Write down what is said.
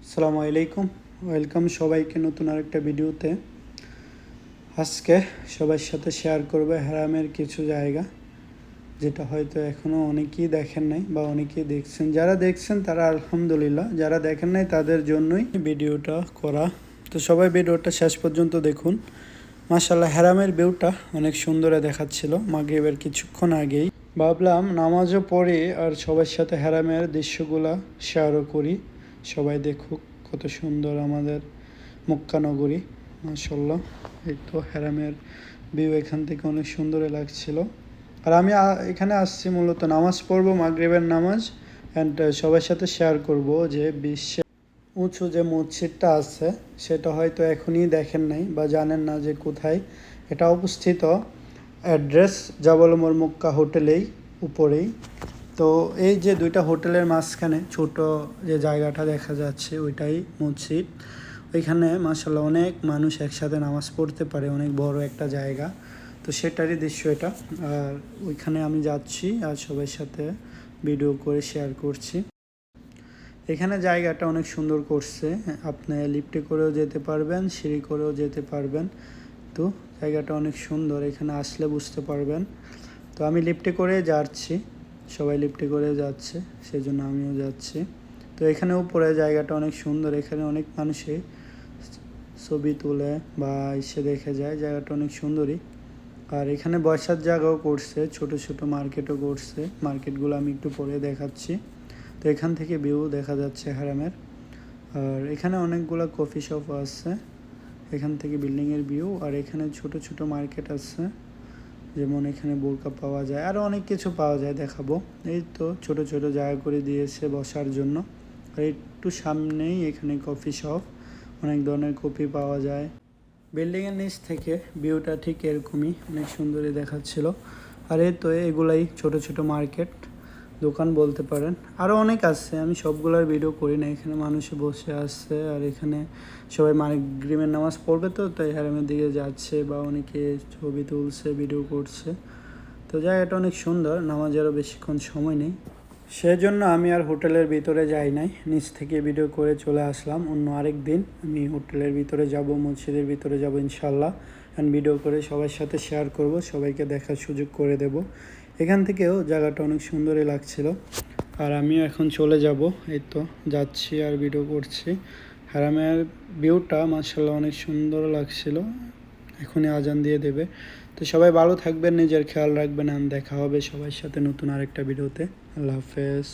আসসালামু আলাইকুম, ওয়েলকাম সবাইকে নতুন আরেকটা ভিডিওতে। আজকে সবার সাথে শেয়ার করবে হারামের কিছু জায়গা, যেটা হয়তো এখনও অনেকেই দেখেন নাই বা অনেকেই দেখছেন। যারা দেখছেন তারা আলহামদুলিল্লাহ, যারা দেখেন নাই তাদের জন্যই ভিডিওটা করা। তো সবাই ভিডিওটা শেষ পর্যন্ত দেখুন। মাশাআল্লাহ, হারামের ভিউটা অনেক সুন্দরে দেখাচ্ছিল মাগরিবের কিছুক্ষণ আগেই। ভাবলাম নামাজও পড়ি আর সবার সাথে হারামের দৃশ্যগুলা শেয়ারও করি, সবাই দেখুক কত সুন্দর আমাদের মক্কা নগরী। মাশাআল্লাহ, এই তো হারামের ভিউ এখান থেকে অনেক সুন্দর লাগছিল। আর আমি এখানে আসছি মূলত নামাজ পড়বো, মাগরিবের নামাজ, অ্যান্ড সবার সাথে শেয়ার করব যে বিশ্বে উঁচু যে মসজিদটা আছে সেটা হয়তো এখনই দেখেন নাই বা জানেন না যে কোথায় এটা অবস্থিত। অ্যাড্রেস জাবাল উমর মক্কা হোটেলেই উপরেই। তো এই যে দুইটা হোটেলের মাঝখানে ছোট যে জায়গাটা দেখা যাচ্ছে ওইটাই মসজিদ। ওইখানে মাশাআল্লাহ অনেক মানুষ একসাথে নামাজ পড়তে পারে, অনেক বড় একটা জায়গা। তো সেটারই দৃশ্য এটা। আর ওইখানে আমি যাচ্ছি আর সবার সাথে ভিডিও করে শেয়ার করছি। এখানে জায়গাটা অনেক সুন্দর করছে, আপনি লিফটে করেও যেতে পারবেন, সিঁড়ি করেও যেতে পারবেন। তো জায়গাটা অনেক সুন্দর, এখানে আসলে বুঝতে পারবেন। তো আমি লিফটে করে যাচ্ছি, সবাই লিফটে করে যাচ্ছে, সেজন্য আমিও যাচ্ছি। তো এখানে উপরে জায়গাটা অনেক সুন্দর, এখানে অনেক মানুষই ছবি তুলে বা এসে দেখে যায়, জায়গাটা অনেক সুন্দরই। আর এখানে বসার জায়গাও করছে, ছোট ছোট মার্কেটও করছে, মার্কেটগুলো আমি একটু পরে দেখাচ্ছি। তো এখান থেকে ভিউ দেখা যাচ্ছে হারামের। আর এখানে অনেকগুলো কফি শপ আছে, এখান থেকে বিল্ডিংয়ের ভিউ। আর এখানে ছোট ছোট মার্কেট আছে, যেমন এখানে বোরকা পাওয়া যায়, আরও অনেক কিছু পাওয়া যায়, দেখাবো। এই তো ছোট ছোট জায়গা করে দিয়েছে বসার জন্য। আর একটু সামনেই এখানে কফি শপ, অনেক ধরনের কফি পাওয়া যায়। বিল্ডিংয়ের নিচ থেকে ভিউটা ঠিক এরকমই, অনেক সুন্দরই দেখাচ্ছিল। আর এই তো এগুলাই ছোট ছোট মার্কেট, দোকান বলতে পারেন। আরও অনেক আছে, আমি সবগুলোর ভিডিও করি না। এখানে মানুষ বসে আসছে আর এখানে সবাই মাগরিবের নামাজ পড়বে, তো তাই হারামের দিকে যাচ্ছে বা অনেকে ছবি তুলছে, ভিডিও করছে। তো জায়গাটা অনেক সুন্দর, নামাজেরও বেশিক্ষণ সময় নেই, সেজন্য আমি আর হোটেলের ভিতরে যাই নাই, নিচ থেকে ভিডিও করে চলে আসলাম। অন্য আরেক দিন আমি হোটেলের ভিতরে যাব, মসজিদের ভিতরে যাব ইনশাল্লাহ, অ্যান্ড ভিডিও করে সবার সাথে শেয়ার করব, সবাইকে দেখার সুযোগ করে দেব। এখান থেকেও জায়গাটা অনেক সুন্দরই লাগছিল। আর আমিও এখন চলে যাব, এই তো যাচ্ছি আর ভিডিও করছি। হারামের ভিউটা মাশাআল্লাহ অনেক সুন্দর লাগছিল। এখনই আজান দিয়ে দেবে। তো সবাই ভালো থাকবেন, নিজের খেয়াল রাখবেন, আর দেখা হবে সবার সাথে নতুন আরেকটা ভিডিওতে। আল্লাহ হাফেজ।